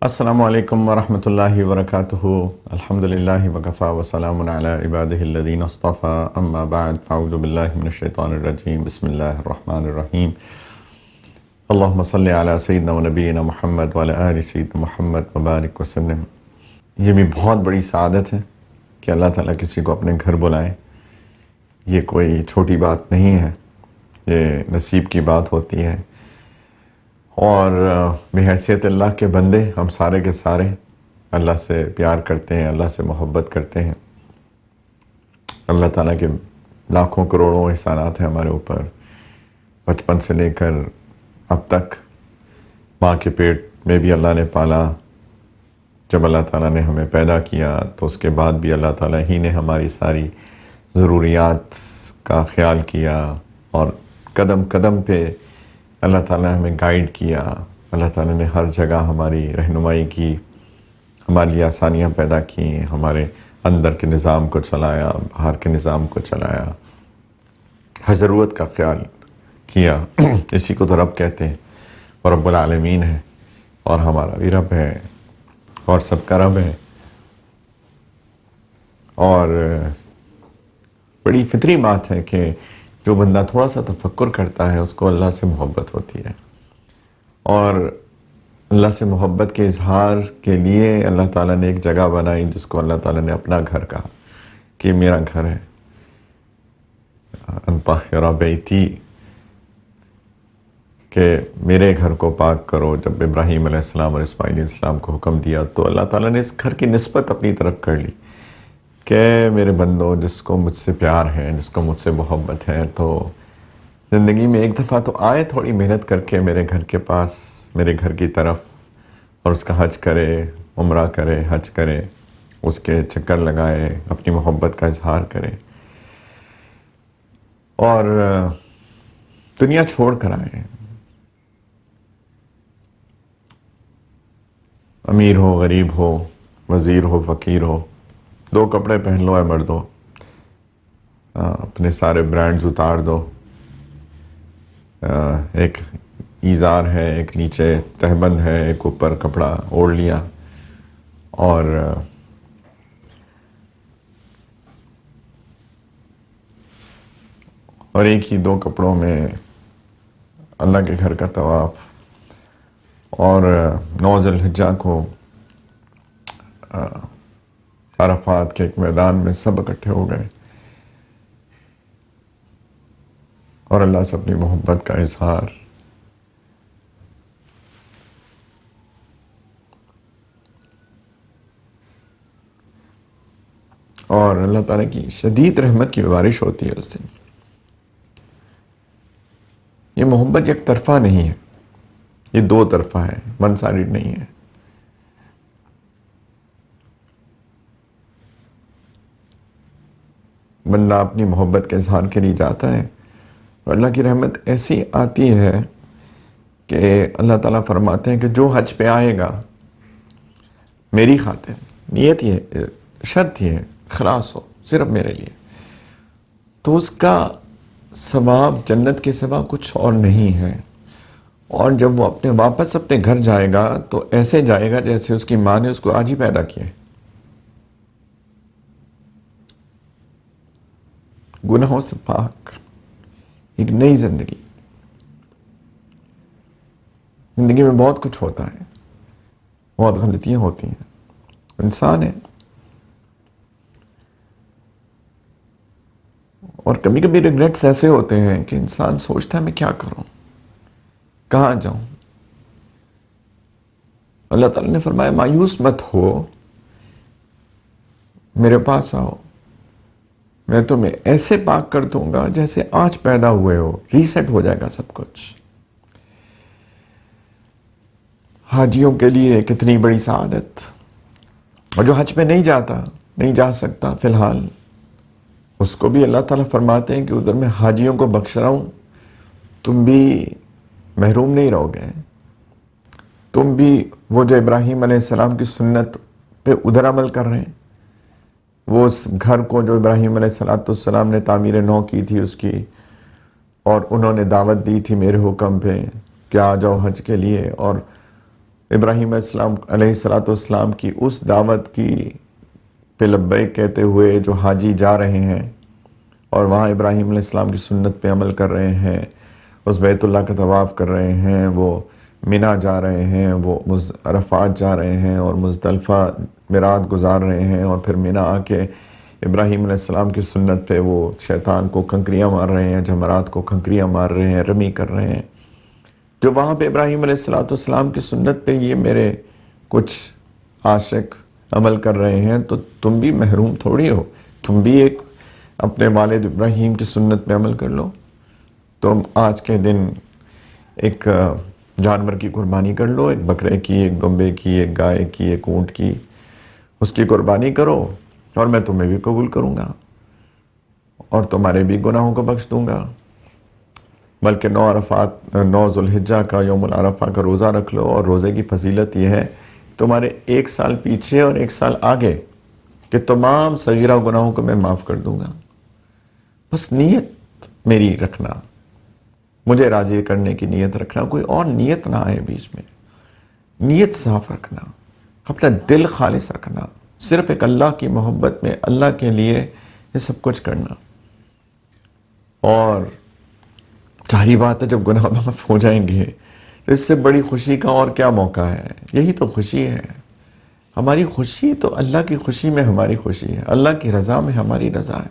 السلام علیکم ورحمۃ اللہ وبرکاتہ. الحمدللہ وکفی وسلام علی عبادہ الذین اصطفی. اما بعد فاعوذ باللہ من الشیطان الرجیم. بسم اللہ الرحمن الرحیم. اللہم صلی علی سیدنا و نبینا محمد وعلی آل سیدنا محمد مبارک وسلم. یہ بھی بہت بڑی سعادت ہے کہ اللہ تعالیٰ کسی کو اپنے گھر بلائے. یہ کوئی چھوٹی بات نہیں ہے، یہ نصیب کی بات ہوتی ہے. اور بحیثیت اللہ کے بندے ہم سارے کے سارے اللہ سے پیار کرتے ہیں، اللہ سے محبت کرتے ہیں. اللہ تعالیٰ کے لاکھوں کروڑوں احسانات ہیں ہمارے اوپر. بچپن سے لے کر اب تک ماں کے پیٹ میں بھی اللہ نے پالا. جب اللہ تعالیٰ نے ہمیں پیدا کیا تو اس کے بعد بھی اللہ تعالیٰ ہی نے ہماری ساری ضروریات کا خیال کیا، اور قدم قدم پہ اللہ تعالیٰ نے ہمیں گائیڈ کیا. اللہ تعالیٰ نے ہر جگہ ہماری رہنمائی کی، ہمارے لیے آسانیاں پیدا کی، ہمارے اندر کے نظام کو چلایا، باہر کے نظام کو چلایا، ہر ضرورت کا خیال کیا. اسی کو تو رب کہتے ہیں، اور رب العالمین ہے، اور ہمارا بھی رب ہے، اور سب کا رب ہے. اور بڑی فطری بات ہے کہ جو بندہ تھوڑا سا تفکر کرتا ہے اس کو اللہ سے محبت ہوتی ہے. اور اللہ سے محبت کے اظہار کے لیے اللہ تعالیٰ نے ایک جگہ بنائی جس کو اللہ تعالیٰ نے اپنا گھر کہا کہ میرا گھر ہے. ان طہر بیتی، کہ میرے گھر کو پاک کرو. جب ابراہیم علیہ السلام اور اسماعیل علیہ السلام کو حکم دیا تو اللہ تعالیٰ نے اس گھر کی نسبت اپنی طرف کر لی کہ میرے بندو، جس کو مجھ سے پیار ہے، جس کو مجھ سے محبت ہے، تو زندگی میں ایک دفعہ تو آئے تھوڑی محنت کر کے میرے گھر کے پاس، میرے گھر کی طرف، اور اس کا حج کرے، عمرہ کرے، حج کرے، اس کے چکر لگائے، اپنی محبت کا اظہار کرے، اور دنیا چھوڑ کر آئے. امیر ہو، غریب ہو، وزیر ہو، فقیر ہو، 2 کپڑے پہن لو اے مردو، اپنے سارے برانڈز اتار دو. ایک ایزار ہے، ایک نیچے تہبند ہے، ایک اوپر کپڑا اوڑھ لیا، اور ایک ہی 2 کپڑوں میں اللہ کے گھر کا طواف. اور 9 ذی الحجہ کو عرفات کے ایک میدان میں سب اکٹھے ہو گئے اور اللہ سے اپنی محبت کا اظہار. اور اللہ تعالیٰ کی شدید رحمت کی بارش ہوتی ہے اس دن. یہ محبت یک طرفہ نہیں ہے، یہ 2 طرفہ ہے، ون سائیڈڈ نہیں ہے. بندہ اپنی محبت کے اظہار کے لیے جاتا ہے اور اللہ کی رحمت ایسی آتی ہے کہ اللہ تعالیٰ فرماتے ہیں کہ جو حج پہ آئے گا میری خاطر، نیت یہ ہے، شرط یہ ہے، خلاص ہو صرف میرے لیے، تو اس کا ثواب جنت کے سوا کچھ اور نہیں ہے. اور جب وہ واپس اپنے گھر جائے گا تو ایسے جائے گا جیسے اس کی ماں نے اس کو آج ہی پیدا کیا ہے. گناہوں سے پاک، ایک نئی زندگی. زندگی میں بہت کچھ ہوتا ہے، بہت غلطیاں ہوتی ہیں، انسان ہے. اور کبھی کبھی ریگریٹس ایسے ہوتے ہیں کہ انسان سوچتا ہے میں کیا کروں، کہاں جاؤں. اللہ تعالیٰ نے فرمایا مایوس مت ہو، میرے پاس آؤ، میں تمہیں ایسے پاک کر دوں گا جیسے آج پیدا ہوئے ہو. ریسیٹ ہو جائے گا سب کچھ. حاجیوں کے لیے کتنی بڑی سعادت. اور جو حج پہ نہیں جاتا، نہیں جا سکتا فی الحال، اس کو بھی اللہ تعالیٰ فرماتے ہیں کہ ادھر میں حاجیوں کو بخش رہا ہوں، تم بھی محروم نہیں رہو گے. تم بھی وہ جو ابراہیم علیہ السلام کی سنت پہ ادھر عمل کر رہے ہیں وہ اس گھر کو جو ابراہیم علیہ السلام نے تعمیر نو کی تھی اس کی، اور انہوں نے دعوت دی تھی میرے حکم پہ کہ آ جاؤ حج کے لیے، اور ابراہیم علیہ السلام کی اس دعوت کی پہ لبیک کہتے ہوئے جو حاجی جا رہے ہیں اور وہاں ابراہیم علیہ السلام کی سنت پہ عمل کر رہے ہیں، اس بیت اللہ کا طواف کر رہے ہیں، وہ مینا جا رہے ہیں، وہ عرفات جا رہے ہیں، اور مزدلفہ میرات گزار رہے ہیں، اور پھر مینا آ کے ابراہیم علیہ السلام کی سنت پہ وہ شیطان کو کنکریاں مار رہے ہیں، جمرات کو کنکریاں مار رہے ہیں، رمی کر رہے ہیں، جو وہاں پہ ابراہیم علیہ السلام کی سنت پہ یہ میرے کچھ عاشق عمل کر رہے ہیں، تو تم بھی محروم تھوڑی ہو، تم بھی ایک اپنے والد ابراہیم کی سنت پہ عمل کر لو۔ تم آج کے دن ایک جانور کی قربانی کر لو، ایک بکرے کی، ایک دمبے کی، ایک گائے کی، ایک اونٹ کی، اس کی قربانی کرو، اور میں تمہیں بھی قبول کروں گا اور تمہارے بھی گناہوں کو بخش دوں گا۔ بلکہ 9 ذوالحجہ کا یوم العرفہ کا روزہ رکھ لو، اور روزے کی فضیلت یہ ہے تمہارے 1 سال پیچھے اور 1 سال آگے کہ تمام صغیرہ گناہوں کو میں معاف کر دوں گا۔ بس نیت میری رکھنا، مجھے راضی کرنے کی نیت رکھنا، کوئی اور نیت نہ آئے بیچ میں، نیت صاف رکھنا، اپنا دل خالص رکھنا، صرف ایک اللہ کی محبت میں اللہ کے لیے یہ سب کچھ کرنا۔ اور ظاہری بات ہے جب گناہ معاف ہو جائیں گے تو اس سے بڑی خوشی کا اور کیا موقع ہے؟ یہی تو خوشی ہے ہماری خوشی، تو اللہ کی خوشی میں ہماری خوشی ہے، اللہ کی رضا میں ہماری رضا ہے۔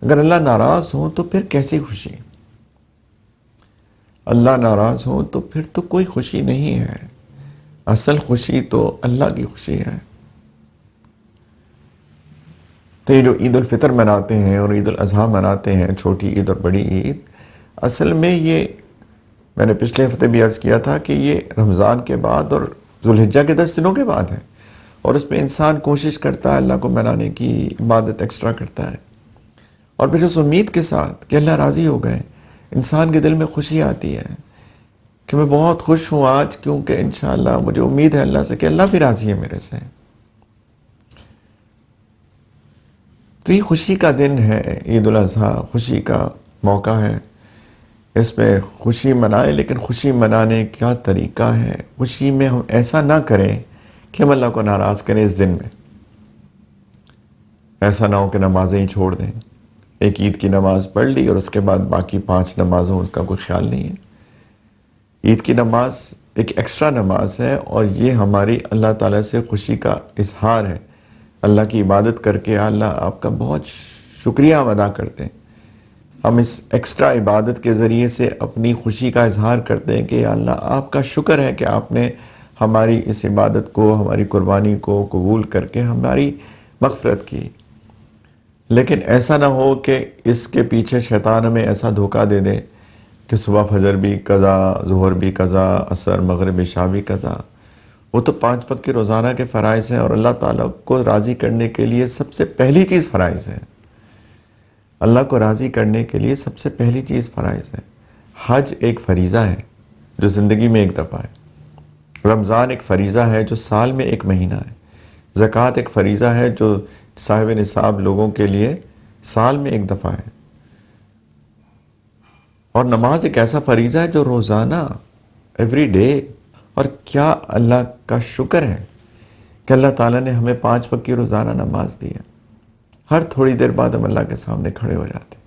اگر اللہ ناراض ہو تو پھر کیسی خوشی؟ اللہ ناراض ہو تو پھر تو کوئی خوشی نہیں ہے، اصل خوشی تو اللہ کی خوشی ہے۔ تو یہ جو عید الفطر مناتے ہیں اور عید الاضحیٰ مناتے ہیں، چھوٹی عید اور بڑی عید، اصل میں یہ میں نے پچھلے ہفتے بھی عرض کیا تھا کہ یہ رمضان کے بعد اور ذوالحجہ کے 10 دنوں کے بعد ہے، اور اس میں انسان کوشش کرتا ہے اللہ کو منانے کی، عبادت ایکسٹرا کرتا ہے، اور پھر اس امید کے ساتھ کہ اللہ راضی ہو گئے، انسان کے دل میں خوشی آتی ہے کہ میں بہت خوش ہوں آج، کیونکہ انشاءاللہ مجھے امید ہے اللہ سے کہ اللہ بھی راضی ہے میرے سے۔ تو یہ خوشی کا دن ہے، عید الاضحیٰ خوشی کا موقع ہے، اس میں خوشی منائیں، لیکن خوشی منانے کا طریقہ ہے، خوشی میں ہم ایسا نہ کریں کہ ہم اللہ کو ناراض کریں اس دن میں۔ ایسا نہ ہو کہ نمازیں ہی چھوڑ دیں، ایک عید کی نماز پڑھ لی اور اس کے بعد باقی 5 نمازوں کا کوئی خیال نہیں ہے۔ عید کی نماز ایک ایکسٹرا نماز ہے، اور یہ ہماری اللہ تعالیٰ سے خوشی کا اظہار ہے۔ اللہ کی عبادت کر کے اللہ آپ کا بہت شکریہ ادا کرتے ہیں، ہم اس ایکسٹرا عبادت کے ذریعے سے اپنی خوشی کا اظہار کرتے ہیں کہ یا اللہ آپ کا شکر ہے کہ آپ نے ہماری اس عبادت کو، ہماری قربانی کو قبول کر کے ہماری مغفرت کی۔ لیکن ایسا نہ ہو کہ اس کے پیچھے شیطان ہمیں ایسا دھوکہ دے دے کہ صبح فجر بھی قضا، ظہر بھی قضا، عصر مغرب عشاء بھی قضا۔ وہ تو 5 وقت کے روزانہ کے فرائض ہیں، اور اللہ تعالیٰ کو راضی کرنے کے لیے سب سے پہلی چیز فرائض ہے۔ اللہ کو راضی کرنے کے لیے سب سے پہلی چیز فرائض ہے۔ حج ایک فریضہ ہے جو زندگی میں ایک دفعہ ہے، رمضان ایک فریضہ ہے جو سال میں 1 مہینہ ہے، زکوٰۃ ایک فریضہ ہے جو صاحب نصاب لوگوں کے لیے سال میں 1 دفعہ ہے، اور نماز ایک ایسا فریضہ ہے جو روزانہ ایوری ڈے۔ اور کیا اللہ کا شکر ہے کہ اللہ تعالیٰ نے ہمیں 5 وقت کی روزانہ نماز دی ہے، ہر تھوڑی دیر بعد ہم اللہ کے سامنے کھڑے ہو جاتے ہیں۔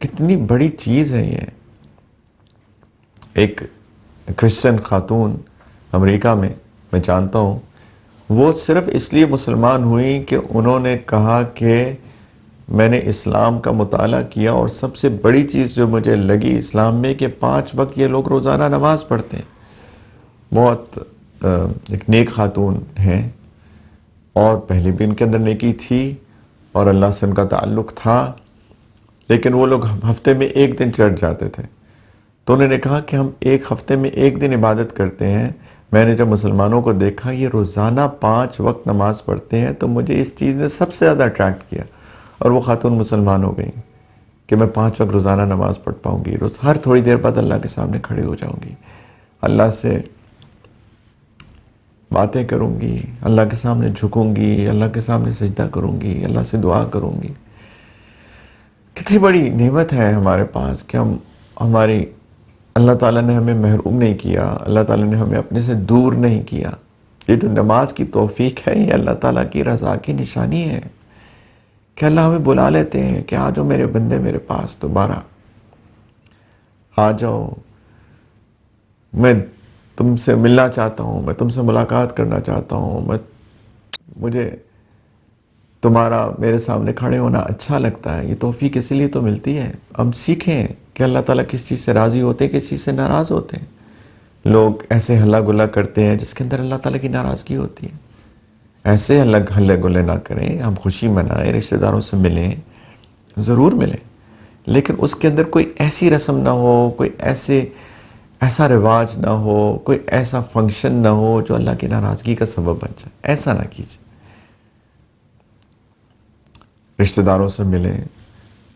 کتنی بڑی چیز ہے یہ۔ ایک کرسچن خاتون امریکہ میں جانتا ہوں، وہ صرف اس لیے مسلمان ہوئی کہ انہوں نے کہا کہ میں نے اسلام کا مطالعہ کیا، اور سب سے بڑی چیز جو مجھے لگی اسلام میں کہ 5 وقت یہ لوگ روزانہ نماز پڑھتے ہیں۔ بہت ایک نیک خاتون ہیں، اور پہلے بھی ان کے اندر نیکی تھی اور اللہ سے ان کا تعلق تھا، لیکن وہ لوگ ہفتے میں 1 دن چرچ جاتے تھے۔ تو انہوں نے کہا کہ ہم ایک ہفتے میں 1 دن عبادت کرتے ہیں، میں نے جب مسلمانوں کو دیکھا یہ روزانہ 5 وقت نماز پڑھتے ہیں تو مجھے اس چیز نے سب سے زیادہ اٹریکٹ کیا، اور وہ خاتون مسلمان ہو گئی کہ میں 5 وقت روزانہ نماز پڑھ پاؤں گی، ہر تھوڑی دیر بعد اللہ کے سامنے کھڑے ہو جاؤں گی، اللہ سے باتیں کروں گی، اللہ کے سامنے جھکوں گی، اللہ کے سامنے سجدہ کروں گی، اللہ سے دعا کروں گی۔ کتنی بڑی نعمت ہے ہمارے پاس کہ ہماری اللہ تعالیٰ نے ہمیں محروم نہیں کیا، اللہ تعالیٰ نے ہمیں اپنے سے دور نہیں کیا۔ یہ جو نماز کی توفیق ہے، یہ اللہ تعالیٰ کی رضا کی نشانی ہے کہ اللہ ہمیں بلا لیتے ہیں کہ آ جاؤ میرے بندے میرے پاس، دوبارہ آ جاؤ، میں تم سے ملنا چاہتا ہوں، میں تم سے ملاقات کرنا چاہتا ہوں، مجھے تمہارا میرے سامنے کھڑے ہونا اچھا لگتا ہے۔ یہ توفیق اسی لیے تو ملتی ہے، ہم سیکھیں کہ اللہ تعالیٰ کس چیز سے راضی ہوتے ہیں، کس چیز سے ناراض ہوتے ہیں۔ لوگ ایسے ہلہ گلہ کرتے ہیں جس کے اندر اللہ تعالیٰ کی ناراضگی ہوتی ہے۔ ایسے ہلے گلے نہ کریں، ہم خوشی منائیں، رشتہ داروں سے ملیں، ضرور ملیں، لیکن اس کے اندر کوئی ایسی رسم نہ ہو، کوئی ایسا رواج نہ ہو، کوئی ایسا فنکشن نہ ہو جو اللہ کی ناراضگی کا سبب بن جائے۔ ایسا نہ کیجیے۔ رشتہ داروں سے ملیں،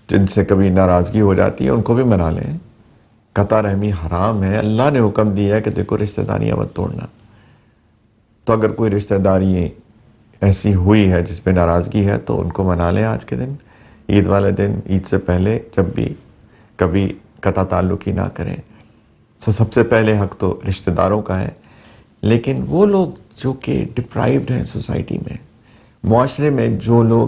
جن سے کبھی ناراضگی ہو جاتی ہے ان کو بھی منا لیں۔ قطع رحمی حرام ہے، اللہ نے حکم دیا ہے کہ دیکھو رشتہ داریاں مت توڑنا۔ تو اگر کوئی رشتہ داری ایسی ہوئی ہے جس پہ ناراضگی ہے تو ان کو منا لیں آج کے دن، عید والے دن، عید سے پہلے جب بھی کبھی قطع تعلق ہی نہ کریں۔ سب سے پہلے حق تو رشتہ داروں کا ہے، لیکن وہ لوگ جو کہ ڈپرائیوڈ ہیں سوسائٹی میں، معاشرے میں، جو لوگ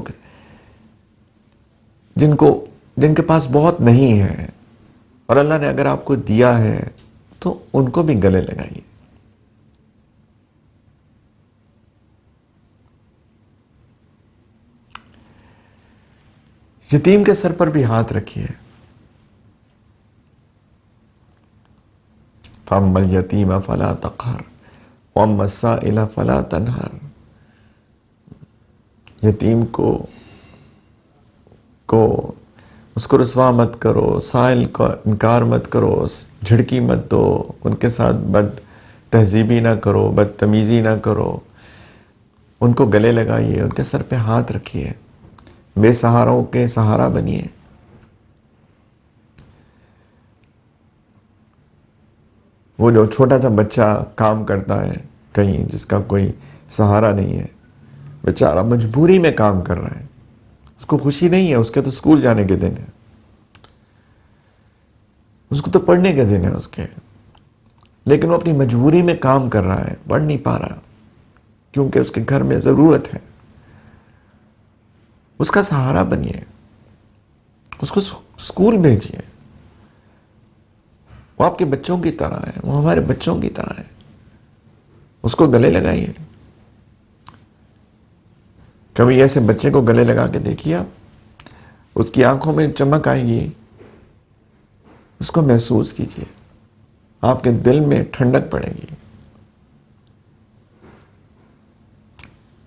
جن کے پاس بہت نہیں ہے اور اللہ نے اگر آپ کو دیا ہے تو ان کو بھی گلے لگائیے۔ یتیم کے سر پر بھی ہاتھ رکھیے۔ فَأَمَّا الْيَتِيمَ فَلَا تَقْهَرْ وَأَمَّا السَّائِلَ فَلَا تَنْهَرْ۔ یتیم کو اس کو رسوا مت کرو، سائل کا انکار مت کرو، جھڑکی مت دو، ان کے ساتھ بد تہذیبی نہ کرو، بدتمیزی نہ کرو، ان کو گلے لگائیے، ان کے سر پہ ہاتھ رکھیے، بے سہاروں کے سہارا بنیے۔ وہ جو چھوٹا سا بچہ کام کرتا ہے کہیں، جس کا کوئی سہارا نہیں ہے، بیچارہ مجبوری میں کام کر رہا ہے، اس کو خوشی نہیں ہے، اس کے تو اسکول جانے کے دن ہے، اس کو تو پڑھنے کے دن ہے اس کے، لیکن وہ اپنی مجبوری میں کام کر رہا ہے، پڑھ نہیں پا رہا کیونکہ اس کے گھر میں ضرورت ہے۔ اس کا سہارا بنیے، اس کو اسکول بھیجیے۔ وہ آپ کے بچوں کی طرح ہے، وہ ہمارے بچوں کی طرح ہے، اس کو گلے لگائیے۔ کبھی ایسے بچے کو گلے لگا کے دیکھیے آپ، اس کی آنکھوں میں چمک آئے گی، اس کو محسوس کیجیے، آپ کے دل میں ٹھنڈک پڑے گی۔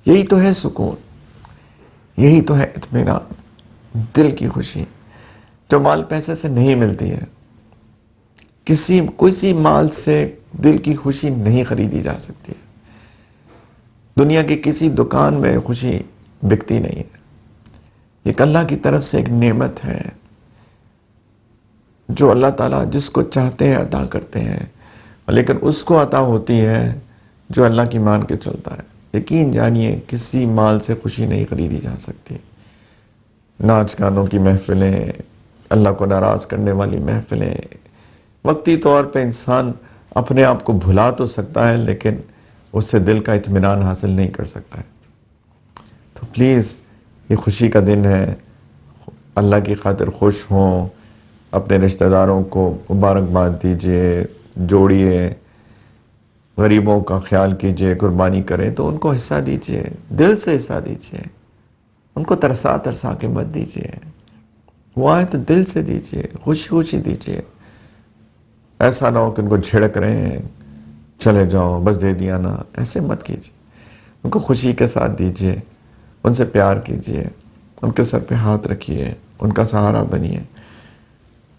یہی تو ہے سکون، یہی تو ہے اطمینان، دل کی خوشی، جو مال پیسے سے نہیں ملتی ہے۔ کسی مال سے دل کی خوشی نہیں خریدی جا سکتی، دنیا کی کسی دکان میں خوشی بکتی نہیں ہے۔ ایک اللہ کی طرف سے ایک نعمت ہے جو اللہ تعالیٰ جس کو چاہتے ہیں عطا کرتے ہیں، لیکن اس کو عطا ہوتی ہے جو اللہ کی مان کے چلتا ہے۔ یقین جانیے کسی مال سے خوشی نہیں خریدی جا سکتی۔ ناچ گانوں کی محفلیں، اللہ کو ناراض کرنے والی محفلیں، وقتی طور پہ انسان اپنے آپ کو بھلا تو سکتا ہے لیکن اس سے دل کا اطمینان حاصل نہیں کر سکتا ہے۔ تو پلیز یہ خوشی کا دن ہے، اللہ کی خاطر خوش ہوں، اپنے رشتہ داروں کو مبارکباد دیجئے، جوڑیے، غریبوں کا خیال کیجئے، قربانی کریں تو ان کو حصہ دیجئے، دل سے حصہ دیجئے، ان کو ترسا کے مت دیجئے، وہ آئے تو دل سے دیجئے، خوشی دیجئے۔ ایسا نہ ہو کہ ان کو جھڑک رہے ہیں، چلے جاؤ بس دے دیا نا، ایسے مت کیجئے، ان کو خوشی کے ساتھ دیجئے، ان سے پیار کیجئے، ان کے سر پہ ہاتھ رکھیے، ان کا سہارا بنیے،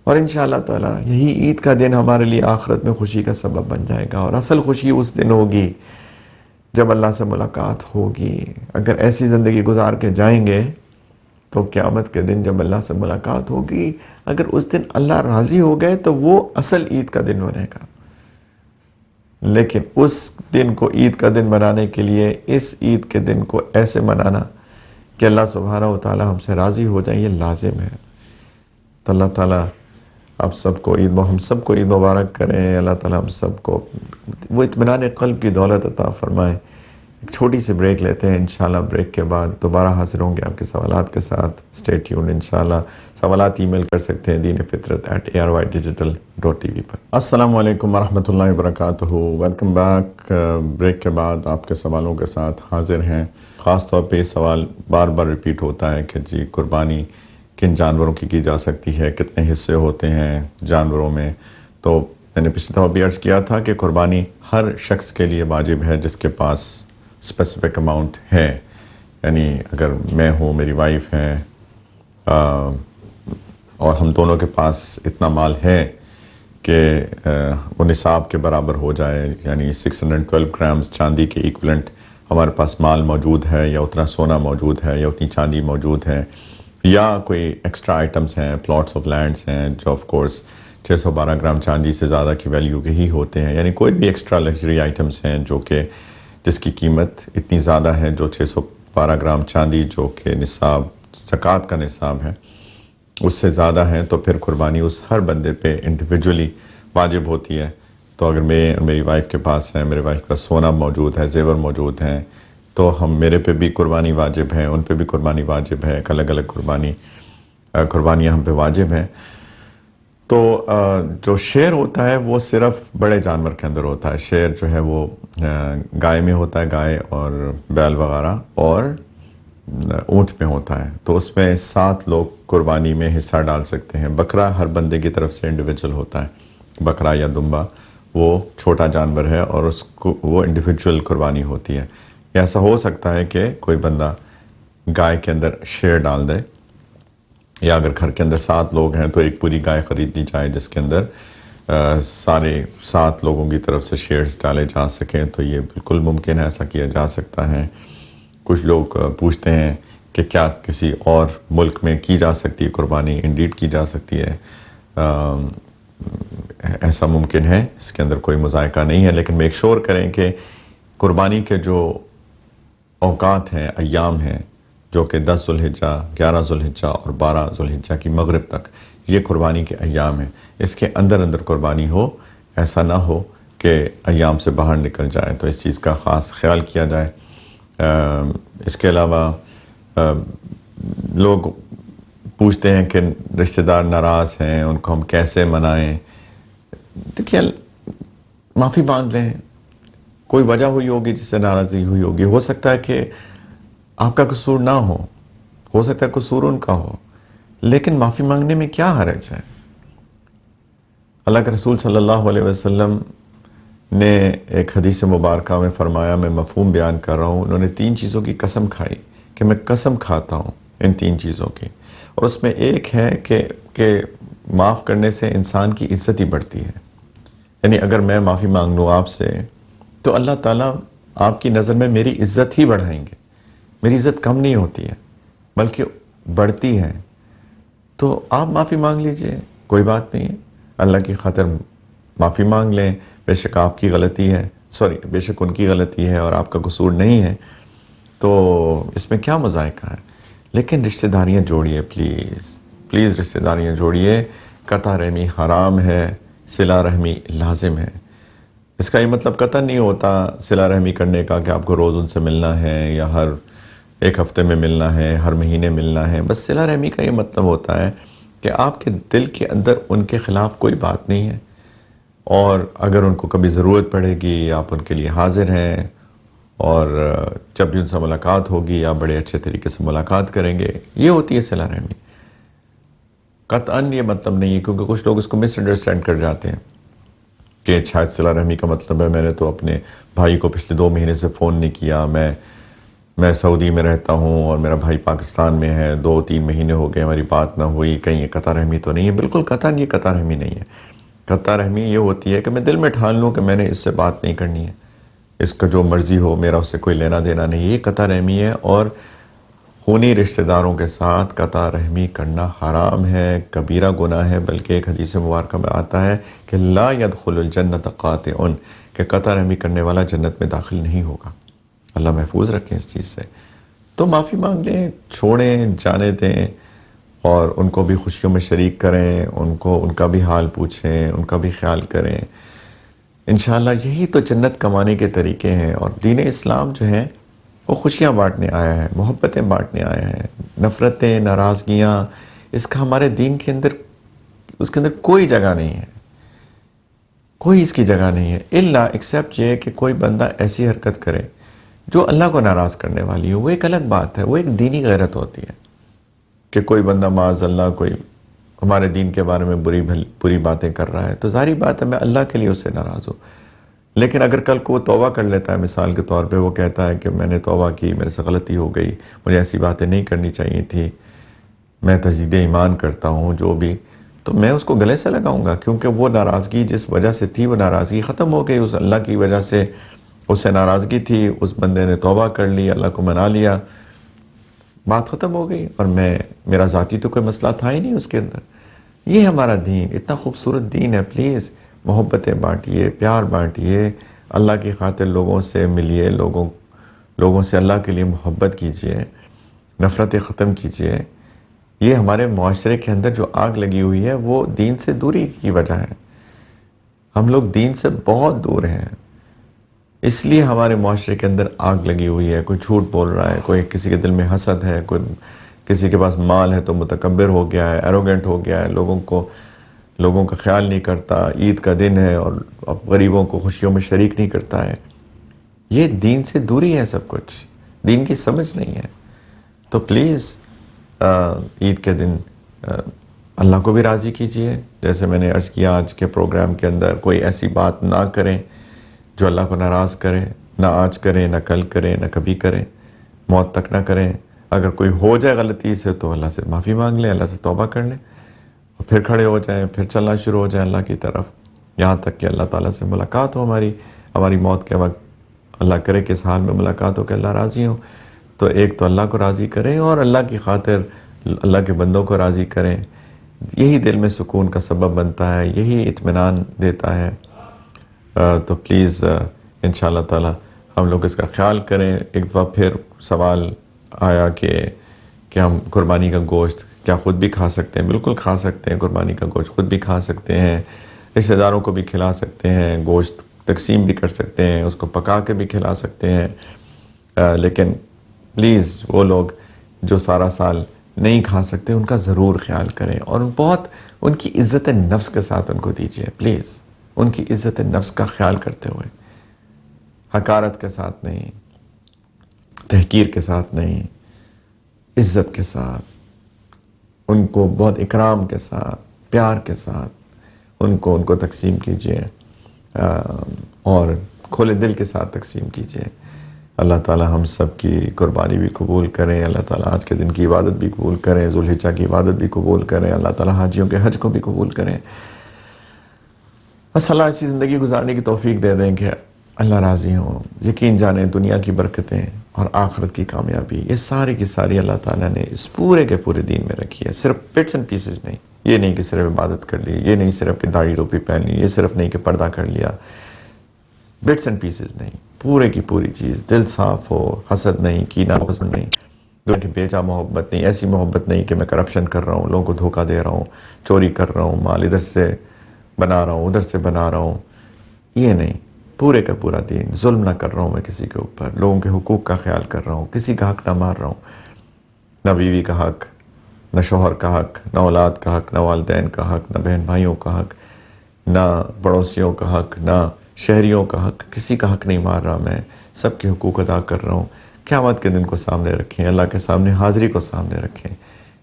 اور انشاءاللہ تعالی یہی عید کا دن ہمارے لیے آخرت میں خوشی کا سبب بن جائے گا، اور اصل خوشی اس دن ہوگی جب اللہ سے ملاقات ہوگی۔ اگر ایسی زندگی گزار کے جائیں گے تو قیامت کے دن جب اللہ سے ملاقات ہوگی، اگر اس دن اللہ راضی ہو گئے تو وہ اصل عید کا دن بنے گا۔ لیکن اس دن کو عید کا دن بنانے کے لیے اس عید کے دن کو ایسے منانا کہ اللہ سبحانہ و تعالی ہم سے راضی ہو جائے، یہ لازم ہے۔ تو اللہ تعالیٰ آپ سب کو ہم سب کو عید مبارک کریں۔ اللہ تعالیٰ ہم سب کو وہ اطمینان قلب کی دولت عطا فرمائے۔ ایک چھوٹی سی بریک لیتے ہیں، انشاءاللہ بریک کے بعد دوبارہ حاضر ہوں گے آپ کے سوالات کے ساتھ۔ اسٹے ٹیون، انشاءاللہ سوالات ای میل کر سکتے ہیں deenفطرت@arydgital.tv پر۔ السلام علیکم ورحمۃ اللہ وبرکاتہ۔ Welcome back. بریک کے بعد آپ کے سوالوں کے ساتھ حاضر ہیں۔ خاص طور پہ یہ سوال بار بار ریپیٹ ہوتا ہے کہ جی قربانی کن جانوروں کی جا سکتی ہے، کتنے حصے ہوتے ہیں جانوروں میں؟ تو میں نے پچھلی دفعہ بھی عرض کیا تھا کہ قربانی ہر شخص کے لیے واجب ہے جس کے پاس اسپیسیفک اماؤنٹ ہے، یعنی اگر میں ہوں، میری وائف ہے، اور ہم دونوں کے پاس اتنا مال ہے کہ وہ نصاب کے برابر ہو جائے، یعنی 612 گرامز چاندی کے ایکولنٹ ہمارے پاس مال موجود ہے، یا اتنا سونا موجود ہے، یا اتنی چاندی موجود ہے، یا کوئی ایکسٹرا آئٹمس ہیں، پلاٹس آف لینڈس ہیں جو آف کورس 612 گرام چاندی سے زیادہ کی ویلیو کے ہی ہوتے ہیں، یعنی کوئی بھی ایکسٹرا لگژری آئٹمس ہیں جو کہ جس کی قیمت اتنی زیادہ ہے، جو 612 گرام چاندی جو کہ نصاب زکوٰۃ کا نصاب ہے اس سے زیادہ ہیں، تو پھر قربانی اس ہر بندے پہ انڈیویجولی واجب ہوتی ہے۔ تو اگر میں اور میری وائف کے پاس ہے، میرے وائف کا سونا موجود ہے، زیور موجود ہیں، تو میرے پہ بھی قربانی واجب ہے، ان پہ بھی قربانی واجب ہے، ایک الگ الگ قربانیاں ہم پہ واجب ہیں۔ تو جو شیئر ہوتا ہے وہ صرف بڑے جانور کے اندر ہوتا ہے۔ شیئر جو ہے وہ گائے میں ہوتا ہے، گائے اور بیل وغیرہ، اور اونٹ میں ہوتا ہے۔ تو اس میں 7 لوگ قربانی میں حصہ ڈال سکتے ہیں۔ بکرا ہر بندے کی طرف سے انڈیویجول ہوتا ہے، بکرا یا دمبا وہ چھوٹا جانور ہے اور اس کو وہ انڈیویجول قربانی ہوتی ہے۔ ایسا ہو سکتا ہے کہ کوئی بندہ گائے کے اندر شیئر ڈال دے، یا اگر گھر کے اندر 7 لوگ ہیں تو ایک پوری گائے خرید لی جائے جس کے اندر سارے 7 لوگوں کی طرف سے شیئرز ڈالے جا سکیں، تو یہ بالکل ممکن ہے، ایسا کیا جا سکتا ہے۔ کچھ لوگ پوچھتے ہیں کہ کیا کسی اور ملک میں کی جا سکتی ہے قربانی؟ انڈیڈ کی جا سکتی ہے، ایسا ممکن ہے، اس کے اندر کوئی مذائقہ نہیں ہے، لیکن میک شور کریں کہ قربانی کے جو اوقات ہیں، ایام ہیں، جو کہ 10 ذوالحجہ، 11 ذوالحجہ اور 12 ذوالحجہ کی مغرب تک یہ قربانی کے ایام ہیں، اس کے اندر قربانی ہو، ایسا نہ ہو کہ ایام سے باہر نکل جائے، تو اس چیز کا خاص خیال کیا جائے۔ اس کے علاوہ لوگ پوچھتے ہیں کہ رشتہ دار ناراض ہیں، ان کو ہم کیسے منائیں؟ دیکھیے، معافی مانگ لیں، کوئی وجہ ہوئی ہوگی جس سے ناراضی ہوئی ہوگی، ہو سکتا ہے کہ آپ کا قصور نہ ہو سکتا ہے قصور ان کا ہو، لیکن معافی مانگنے میں کیا حرج ہے؟ اللہ کے رسول صلی اللہ علیہ وسلم نے ایک حدیث مبارکہ میں فرمایا، میں مفہوم بیان کر رہا ہوں، انہوں نے 3 چیزوں کی قسم کھائی کہ میں قسم کھاتا ہوں ان 3 چیزوں کی، اور اس میں ایک ہے کہ معاف کرنے سے انسان کی عزت ہی بڑھتی ہے۔ یعنی اگر میں معافی مانگ لوں آپ سے تو اللہ تعالیٰ آپ کی نظر میں میری عزت ہی بڑھائیں گے، میری عزت کم نہیں ہوتی ہے بلکہ بڑھتی ہے۔ تو آپ معافی مانگ لیجئے، کوئی بات نہیں ہے، اللہ کی خاطر معافی مانگ لیں، بے شک آپ کی غلطی ہے، بے شک ان کی غلطی ہے اور آپ کا قصور نہیں ہے، تو اس میں کیا مذائقہ ہے؟ لیکن رشتہ داریاں جوڑیے، پلیز رشتہ داریاں جوڑیے۔ قطع رحمی حرام ہے، صلہ رحمی لازم ہے۔ اس کا یہ مطلب قطع نہیں ہوتا صلہ رحمی کرنے کا کہ آپ کو روز ان سے ملنا ہے، یا ہر ایک ہفتے میں ملنا ہے، ہر مہینے ملنا ہے۔ بس صلہ رحمی کا یہ مطلب ہوتا ہے کہ آپ کے دل کے اندر ان کے خلاف کوئی بات نہیں ہے، اور اگر ان کو کبھی ضرورت پڑے گی آپ ان کے لیے حاضر ہیں، اور جب بھی ان سے ملاقات ہوگی آپ بڑے اچھے طریقے سے ملاقات کریں گے، یہ ہوتی ہے صلہ رحمی۔ قطعاً یہ مطلب نہیں ہے، کیونکہ کچھ لوگ اس کو مس انڈرسٹینڈ کر جاتے ہیں کہ شاید صلہ رحمی کا مطلب ہے میں نے تو اپنے بھائی کو پچھلے 2 مہینے سے فون نہیں کیا، میں سعودی میں رہتا ہوں اور میرا بھائی پاکستان میں ہے، 2-3 مہینے ہو گئے ہماری بات نہ ہوئی، کہیں یہ قطع رحمی تو نہیں ہے؟ بالکل قطعاً یہ قطع رحمی نہیں ہے۔ قطع رحمی یہ ہوتی ہے کہ میں دل میں ٹھان لوں کہ میں نے اس سے بات نہیں کرنی ہے، اس کا جو مرضی ہو، میرا اس سے کوئی لینا دینا نہیں، یہ قطع رحمی ہے۔ اور خونی رشتہ داروں کے ساتھ قطع رحمی کرنا حرام ہے، کبیرہ گناہ ہے، بلکہ ایک حدیث مبارکہ میں آتا ہے کہ لا يدخل الجنت قاطع، کہ قطع رحمی کرنے والا جنت میں داخل نہیں ہوگا۔ اللہ محفوظ رکھیں اس چیز سے۔ تو معافی مانگ لیں، چھوڑیں، جانے دیں، اور ان کو بھی خوشیوں میں شریک کریں، ان کا بھی حال پوچھیں، ان کا بھی خیال کریں۔ انشاءاللہ یہی تو جنت کمانے کے طریقے ہیں۔ اور دین اسلام جو ہے وہ خوشیاں بانٹنے آیا ہے، محبتیں بانٹنے آیا ہے۔ نفرتیں، ناراضگیاں، اس کا ہمارے دین کے اندر، اس کے اندر کوئی جگہ نہیں ہے، کوئی اس کی جگہ نہیں ہے، الا ایکسیپٹ یہ کہ کوئی بندہ ایسی حرکت کرے جو اللہ کو ناراض کرنے والی ہو۔ وہ ایک الگ بات ہے، وہ ایک دینی غیرت ہوتی ہے کہ کوئی بندہ معاذ اللہ کوئی ہمارے دین کے بارے میں بری باتیں کر رہا ہے، تو ظاہری بات ہے میں اللہ کے لیے اس سے ناراض ہوں۔ لیکن اگر کل کو وہ توبہ کر لیتا ہے، مثال کے طور پہ وہ کہتا ہے کہ میں نے توبہ کی، میرے سے غلطی ہو گئی، مجھے ایسی باتیں نہیں کرنی چاہیے تھی، میں تجدید ایمان کرتا ہوں، جو بھی، تو میں اس کو گلے سے لگاؤں گا، کیونکہ وہ ناراضگی جس وجہ سے تھی وہ ناراضگی ختم ہو گئی۔ اس اللہ کی وجہ سے اس سے ناراضگی تھی، اس بندے نے توبہ کر لی، اللہ کو منا لیا، بات ختم ہو گئی، اور میرا ذاتی تو کوئی مسئلہ تھا ہی نہیں اس کے اندر۔ یہ ہمارا دین اتنا خوبصورت دین ہے۔ پلیز محبتیں بانٹیے، پیار بانٹیے، اللہ کی خاطر لوگوں سے ملیے، لوگوں سے اللہ کے لیے محبت کیجیے، نفرتیں ختم کیجیے۔ یہ ہمارے معاشرے کے اندر جو آگ لگی ہوئی ہے وہ دین سے دوری کی وجہ ہے۔ ہم لوگ دین سے بہت دور ہیں، اس لیے ہمارے معاشرے کے اندر آگ لگی ہوئی ہے۔ کوئی جھوٹ بول رہا ہے، کوئی کسی کے دل میں حسد ہے، کوئی کسی کے پاس مال ہے تو متکبر ہو گیا ہے، ایروگنٹ ہو گیا ہے، لوگوں کا خیال نہیں کرتا، عید کا دن ہے اور اب غریبوں کو خوشیوں میں شریک نہیں کرتا ہے۔ یہ دین سے دوری ہے، سب کچھ دین کی سمجھ نہیں ہے۔ تو پلیز عید کے دن اللہ کو بھی راضی کیجئے، جیسے میں نے عرض کیا آج کے پروگرام کے اندر، کوئی ایسی بات نہ کریں جو اللہ کو ناراض کرے، نہ آج کریں، نہ کل کریں، نہ کبھی کریں، موت تک نہ کریں۔ اگر کوئی ہو جائے غلطی سے تو اللہ سے معافی مانگ لیں، اللہ سے توبہ کر لیں، اور پھر کھڑے ہو جائیں، پھر چلنا شروع ہو جائیں اللہ کی طرف، یہاں تک کہ اللہ تعالیٰ سے ملاقات ہو ہماری موت کے وقت۔ اللہ کرے کہ اس حال میں ملاقات ہو کہ اللہ راضی ہو۔ تو ایک تو اللہ کو راضی کریں، اور اللہ کی خاطر اللہ کے بندوں کو راضی کریں۔ یہی دل میں سکون کا سبب بنتا ہے، یہی اطمینان دیتا ہے۔ تو پلیز انشاءاللہ تعالی ہم لوگ اس کا خیال کریں۔ ایک دفعہ پھر سوال آیا کہ ہم قربانی کا گوشت کیا خود بھی کھا سکتے ہیں؟ بالکل کھا سکتے ہیں، قربانی کا گوشت خود بھی کھا سکتے ہیں، رشتہ داروں کو بھی کھلا سکتے ہیں، گوشت تقسیم بھی کر سکتے ہیں، اس کو پکا کے بھی کھلا سکتے ہیں۔ لیکن پلیز وہ لوگ جو سارا سال نہیں کھا سکتے ان کا ضرور خیال کریں، اور بہت ان کی عزت نفس کے ساتھ ان کو دیجیے، پلیز ان کی عزت نفس کا خیال کرتے ہوئے، حقارت کے ساتھ نہیں، تحقیر کے ساتھ نہیں، عزت کے ساتھ، ان کو بہت اکرام کے ساتھ، پیار کے ساتھ ان کو تقسیم کیجیے، اور کھلے دل کے ساتھ تقسیم کیجیے۔ اللہ تعالی ہم سب کی قربانی بھی قبول کریں، اللہ تعالی آج کے دن کی عبادت بھی قبول کریں، ذوالحجہ کی عبادت بھی قبول کریں، اللہ تعالی حاجیوں کے حج کو بھی قبول کریں۔ بس اللہ ایسی زندگی گزارنے کی توفیق دے دیں کہ اللہ راضی ہوں۔ یقین جانیں دنیا کی برکتیں اور آخرت کی کامیابی یہ ساری کی ساری اللہ تعالیٰ نے اس پورے کے پورے دین میں رکھی ہے، صرف بٹس اینڈ پیسز نہیں۔ یہ نہیں کہ صرف عبادت کر لی، یہ نہیں صرف کہ داڑھی ٹوپی پہن لی، یہ صرف نہیں کہ پردہ کر لیا، بٹس اینڈ پیسز نہیں، پورے کی پوری چیز۔ دل صاف ہو، حسد نہیں، کینہ حسد نہیں، دنیا کی بیجا محبت نہیں، ایسی محبت نہیں کہ میں کرپشن کر رہا ہوں، لوگوں کو دھوکہ دے رہا ہوں، چوری کر رہا ہوں، مال ادھر سے بنا رہا ہوں، ادھر سے بنا رہا ہوں، یہ نہیں۔ پورے کا پورا دین، ظلم نہ کر رہا ہوں میں کسی کے اوپر، لوگوں کے حقوق کا خیال کر رہا ہوں، کسی کا حق نہ مار رہا ہوں، نہ بیوی کا حق، نہ شوہر کا حق، نہ اولاد کا حق، نہ والدین کا حق، نہ بہن بھائیوں کا حق، نہ پڑوسیوں کا حق، نہ شہریوں کا حق، کسی کا حق نہیں مار رہا میں، سب کے حقوق ادا کر رہا ہوں۔ قیامت کے دن کو سامنے رکھیں، اللہ کے سامنے حاضری کو سامنے رکھیں،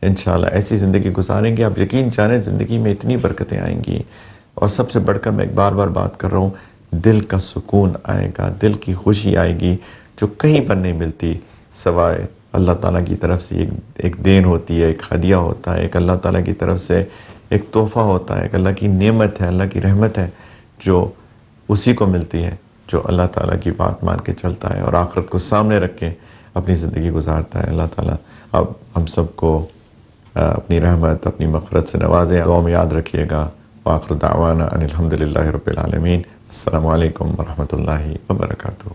انشاءاللہ ایسی زندگی گزاریں گے آپ یقین جانیں زندگی میں اتنی برکتیں آئیں گی، اور سب سے بڑھ کر میں ایک بار بات کر رہا ہوں، دل کا سکون آئے گا، دل کی خوشی آئے گی جو کہیں پر نہیں ملتی سوائے اللہ تعالیٰ کی طرف سے۔ ایک دین ہوتی ہے، ایک ہدیہ ہوتا ہے، ایک اللہ تعالیٰ کی طرف سے ایک تحفہ ہوتا ہے، ایک اللہ کی نعمت ہے، اللہ کی رحمت ہے، جو اسی کو ملتی ہے جو اللہ تعالیٰ کی بات مان کے چلتا ہے اور آخرت کو سامنے رکھ کے اپنی زندگی گزارتا ہے۔ اللہ تعالیٰ اب ہم سب کو اپنی رحمت، اپنی مغفرت سے نوازیں، دعا میں یاد رکھیے گا۔ وآخر دعوانا ان الحمدللہ رب العالمین۔ السلام علیکم ورحمۃ اللہ وبرکاتہ.